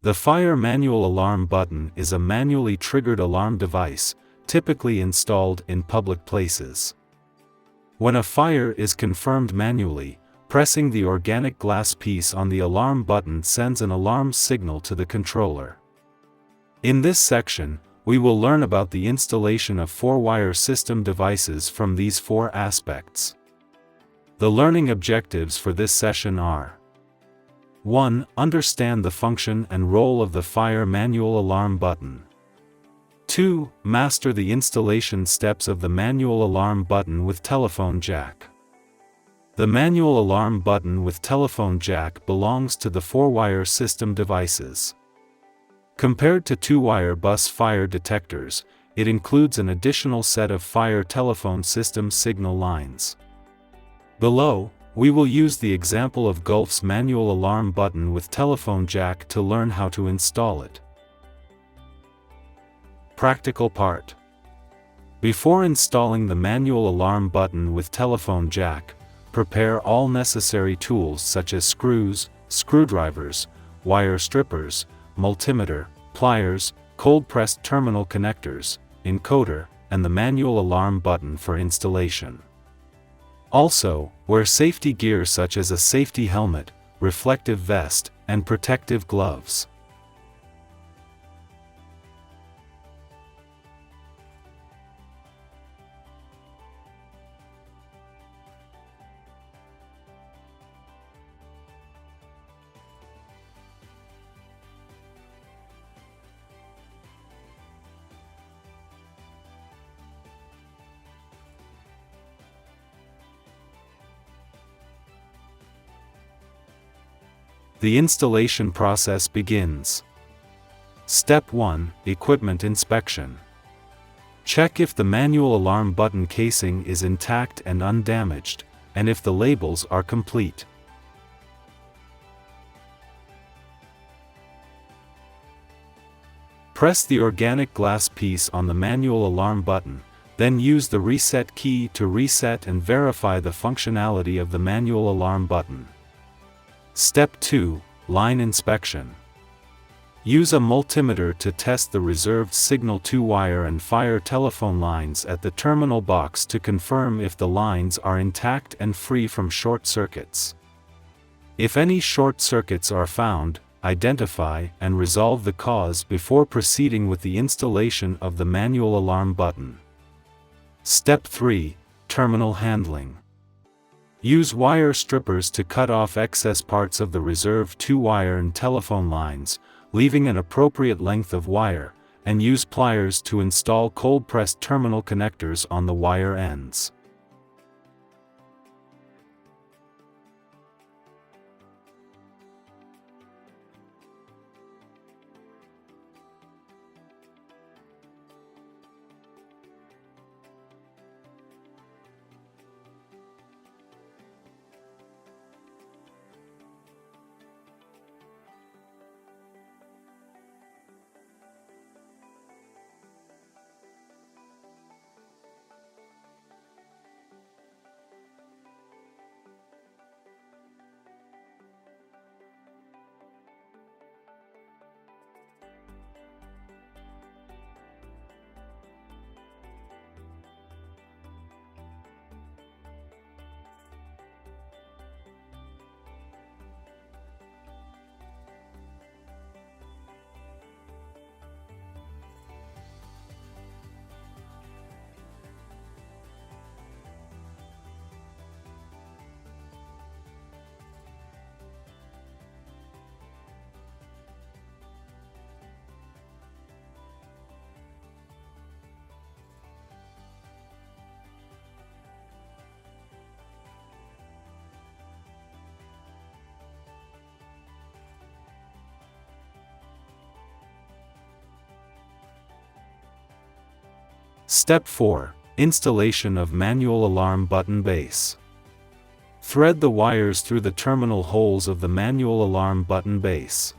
The fire manual alarm button is a manually triggered alarm device, typically installed in public places. When a fire is confirmed manually, pressing the organic glass piece on the alarm button sends an alarm signal to the controller. In this section, we will learn about the installation of 4-wire system devices from these 4 aspects. The learning objectives for this session are: 1. Understand the function and role of the fire manual alarm button. 2. Master the installation steps of the manual alarm button with telephone jack. The manual alarm button with telephone jack belongs to the 4-wire system devices. Compared to 2-wire bus fire detectors, it includes an additional set of fire telephone system signal lines. Below, we will use the example of Gulf's manual alarm button with telephone jack to learn how to install it. Practical part. Before installing the manual alarm button with telephone jack, prepare all necessary tools such as screws, screwdrivers, wire strippers, multimeter, pliers, cold-pressed terminal connectors, encoder, and the manual alarm button for installation. Also, wear safety gear such as a safety helmet, reflective vest, and protective gloves. The installation process begins. Step 1. Equipment inspection. Check if the manual alarm button casing is intact and undamaged, and if the labels are complete. Press the organic glass piece on the manual alarm button, then use the reset key to reset and verify the functionality of the manual alarm button. Step 2. Line inspection. Use a multimeter to test the reserved signal 2-wire and fire telephone lines at the terminal box to confirm if the lines are intact and free from short circuits. If any short circuits are found, identify and resolve the cause before proceeding with the installation of the manual alarm button. Step 3. Terminal handling. Use wire strippers to cut off excess parts of the reserved 2-wire and telephone lines, leaving an appropriate length of wire, and use pliers to install cold-pressed terminal connectors on the wire ends. Step 4. Installation of manual alarm button base. Thread the wires through the terminal holes of the manual alarm button base.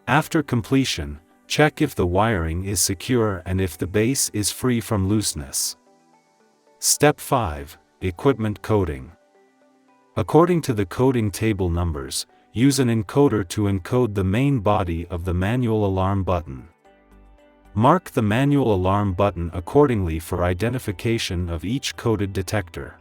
After completion, check if the wiring is secure and if the base is free from looseness. Step 5. Equipment coding. According to the coding table numbers, use an encoder to encode the main body of the manual alarm button. Mark the manual alarm button accordingly for identification of each coded detector.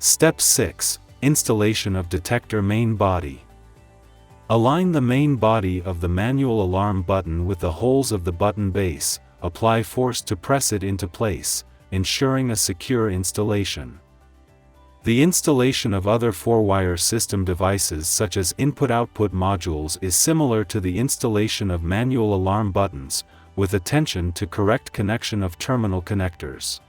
Step 6. Installation of detector main body. Align the main body of the manual alarm button with the holes of the button base, apply force to press it into place, ensuring a secure installation. The installation of other 4-wire system devices such as input-output modules is similar to the installation of manual alarm buttons, with attention to correct connection of terminal connectors.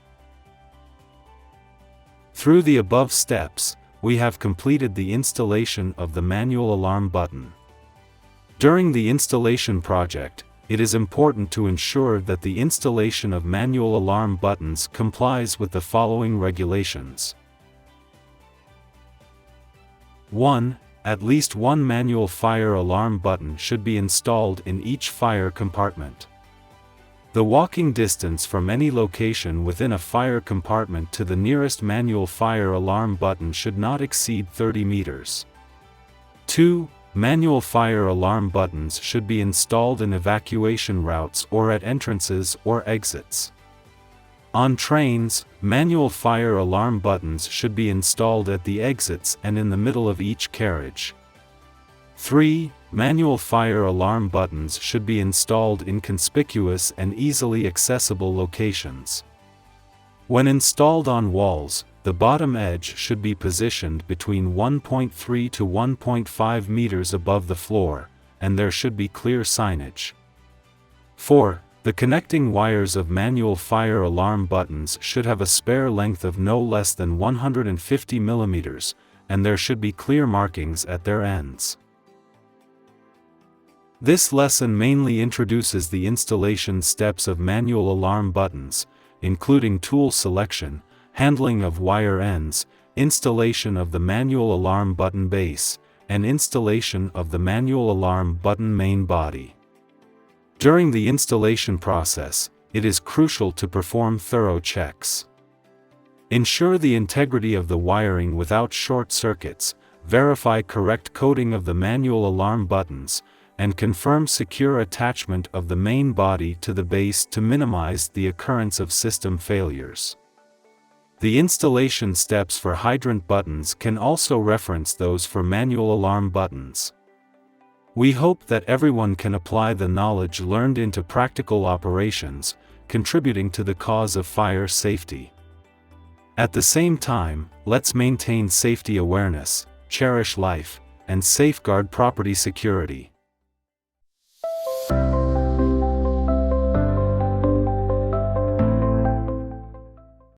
Through the above steps, we have completed the installation of the manual alarm button. During the installation project, it is important to ensure that the installation of manual alarm buttons complies with the following regulations. 1. At least one manual fire alarm button should be installed in each fire compartment. The walking distance from any location within a fire compartment to the nearest manual fire alarm button should not exceed 30 meters. 2. Manual fire alarm buttons should be installed in evacuation routes or at entrances or exits. On trains, manual fire alarm buttons should be installed at the exits and in the middle of each carriage. 3. Manual fire alarm buttons should be installed in conspicuous and easily accessible locations. When installed on walls, the bottom edge should be positioned between 1.3 to 1.5 meters above the floor, and there should be clear signage. 4. The connecting wires of manual fire alarm buttons should have a spare length of no less than 150 millimeters, and there should be clear markings at their ends. This lesson mainly introduces the installation steps of manual alarm buttons, including tool selection, handling of wire ends, installation of the manual alarm button base, and installation of the manual alarm button main body. During the installation process, it is crucial to perform thorough checks. Ensure the integrity of the wiring without short circuits, verify correct coding of the manual alarm buttons, and confirm secure attachment of the main body to the base to minimize the occurrence of system failures. The installation steps for hydrant buttons can also reference those for manual alarm buttons. We hope that everyone can apply the knowledge learned into practical operations, contributing to the cause of fire safety. At the same time, let's maintain safety awareness, cherish life, and safeguard property security.